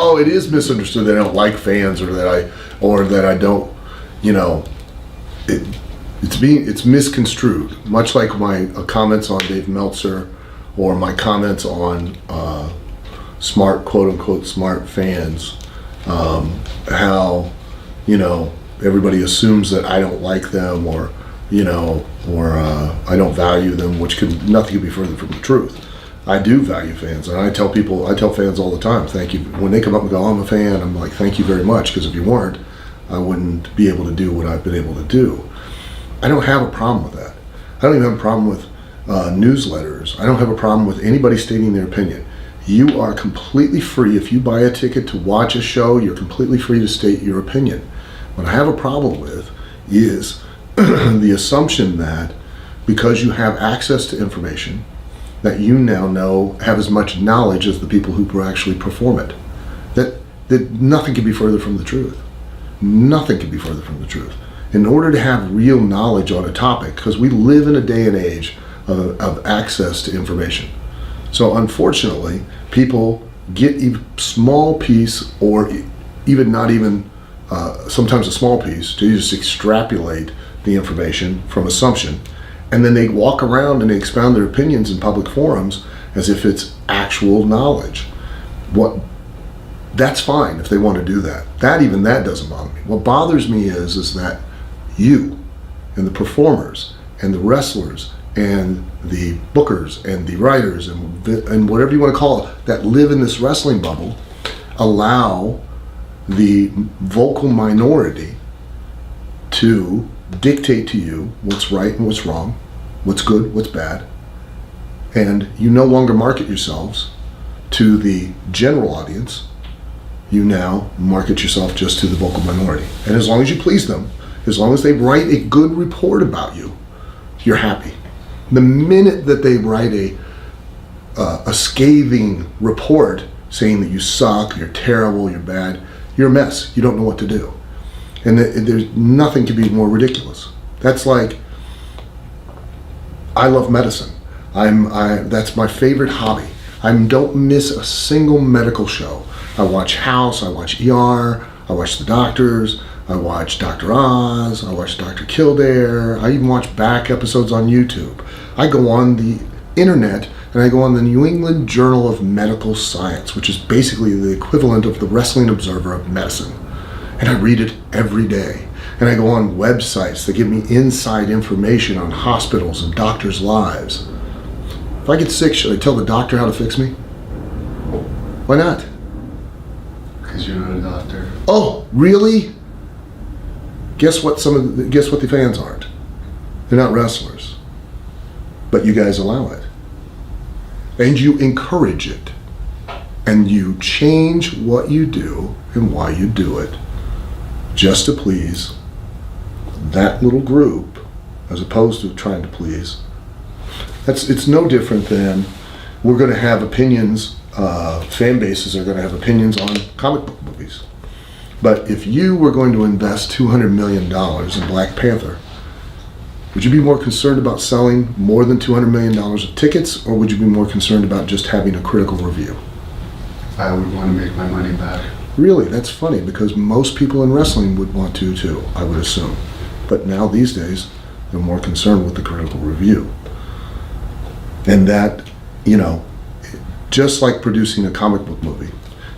oh, it is misunderstood that I don't like fans or that I don't, you know, it's misconstrued. Much like my comments on Dave Meltzer or my comments on smart, quote unquote, smart fans, how, you know, everybody assumes that I don't like them or, you know, or I don't value them, which nothing could be further from the truth. I do value fans, and I tell fans all the time, thank you. When they come up and go, I'm a fan, I'm like, thank you very much, because if you weren't, I wouldn't be able to do what I've been able to do. I don't have a problem with that. I don't even have a problem with newsletters. I don't have a problem with anybody stating their opinion. You are completely free. If you buy a ticket to watch a show, you're completely free to state your opinion. What I have a problem with is the assumption that because you have access to information, that you now have as much knowledge as the people who actually perform it. That nothing can be further from the truth. Nothing can be further from the truth. In order to have real knowledge on a topic, because we live in a day and age of access to information. So unfortunately, people get a small piece, or even not even sometimes a small piece, to just extrapolate the information from assumption, and then they walk around and they expound their opinions in public forums as if it's actual knowledge. That's fine if they want to do that. That doesn't bother me. What bothers me is that you and the performers and the wrestlers and the bookers and the writers and whatever you want to call it that live in this wrestling bubble allow the vocal minority to dictate to you what's right and what's wrong, what's good, what's bad, and you no longer market yourselves to the general audience. You now market yourself just to the vocal minority. And as long as you please them, as long as they write a good report about you, you're happy. The minute that they write a scathing report saying that you suck, you're terrible, you're bad, you're a mess, you don't know what to do. And there's nothing can be more ridiculous. That's like, I love medicine. That's my favorite hobby. I don't miss a single medical show. I watch House, I watch ER, I watch The Doctors, I watch Dr. Oz, I watch Dr. Kildare, I even watch back episodes on YouTube. I go on the internet and I go on the New England Journal of Medical Science, which is basically the equivalent of the Wrestling Observer of medicine. And I read it every day. And I go on websites that give me inside information on hospitals and doctors' lives. If I get sick, should I tell the doctor how to fix me? Why not? Because you're not a doctor. Oh, really? Guess what the fans aren't? They're not wrestlers. But you guys allow it. And you encourage it. And you change what you do and why you do it just to please that little group as opposed to trying to please. It's no different than we're going to have opinions, fan bases are going to have opinions on comic book movies. But if you were going to invest $200 million in Black Panther, would you be more concerned about selling more than $200 million of tickets, or would you be more concerned about just having a critical review? I would want to make my money back. Really, that's funny, because most people in wrestling would want to too, I would assume. But now these days, they're more concerned with the critical review. And that, you know, just like producing a comic book movie,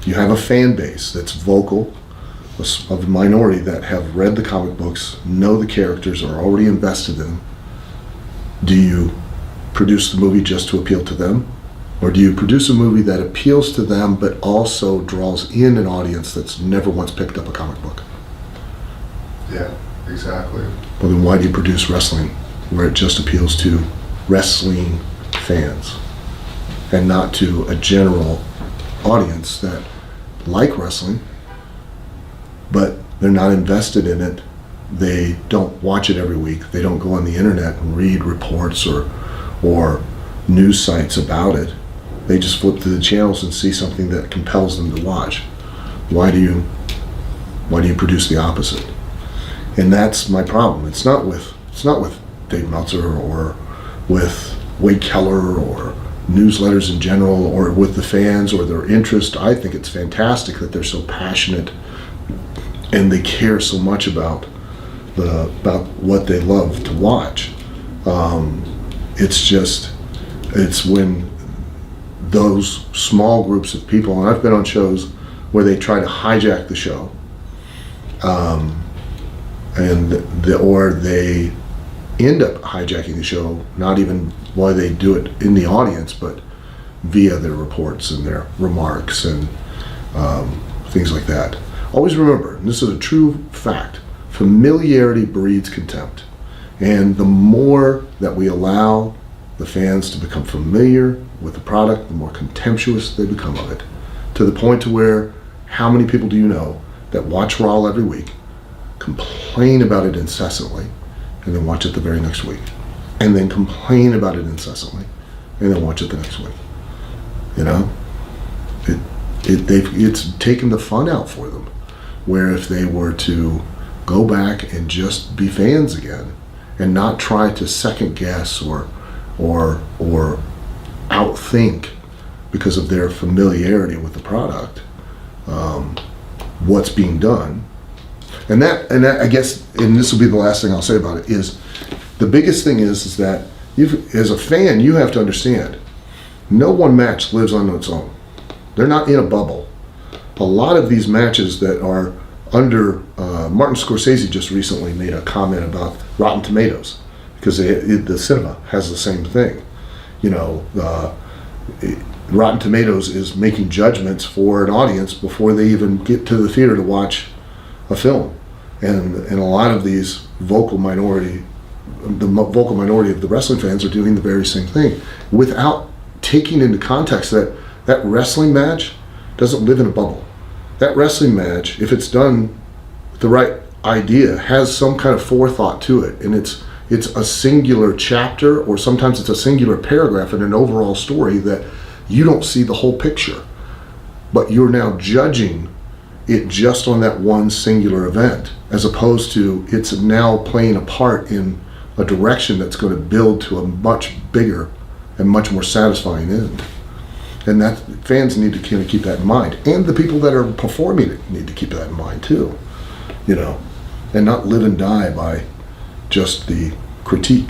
you have a fan base that's vocal, of a minority that have read the comic books, know the characters, are already invested in them. Do you produce the movie just to appeal to them? Or do you produce a movie that appeals to them but also draws in an audience that's never once picked up a comic book? Yeah, exactly. Well, then why do you produce wrestling where it just appeals to wrestling fans and not to a general audience that like wrestling, but they're not invested in it? They don't watch it every week. They don't go on the internet and read reports or news sites about it. They just flip through the channels and see something that compels them to watch. Why do you produce the opposite? And that's my problem. It's not with Dave Meltzer or with Wade Keller or newsletters in general, or with the fans or their interest. I think it's fantastic that they're so passionate and they care so much about what they love to watch. It's when those small groups of people, and I've been on shows where they try to hijack the show, or they end up hijacking the show, not even why they do it in the audience, but via their reports and their remarks and things like that. Always remember, and this is a true fact, familiarity breeds contempt. And the more that we allow the fans to become familiar with the product, the more contemptuous they become of it. To the point to where, how many people do you know that watch Raw every week, complain about it incessantly, and then watch it the very next week, and then complain about it incessantly, and then watch it the next week? You know, it's taken the fun out for them. Where if they were to go back and just be fans again, and not try to second guess or outthink because of their familiarity with the product, what's being done. And that I guess, and this will be the last thing I'll say about it, is the biggest thing is that as a fan, you have to understand, no one match lives on its own. They're not in a bubble. A lot of these matches that are under, Martin Scorsese just recently made a comment about Rotten Tomatoes, because the cinema has the same thing. You know, Rotten Tomatoes is making judgments for an audience before they even get to the theater to watch a film. And a lot of these vocal minority of the wrestling fans are doing the very same thing, without taking into context that wrestling match doesn't live in a bubble. That wrestling match, if it's done with the right idea, has some kind of forethought to it, and it's a singular chapter, or sometimes it's a singular paragraph in an overall story that you don't see the whole picture, but you're now judging it just on that one singular event, as opposed to it's now playing a part in a direction that's going to build to a much bigger and much more satisfying end. And that fans need to kind of keep that in mind, and the people that are performing it need to keep that in mind too, you know, and not live and die by just the critique.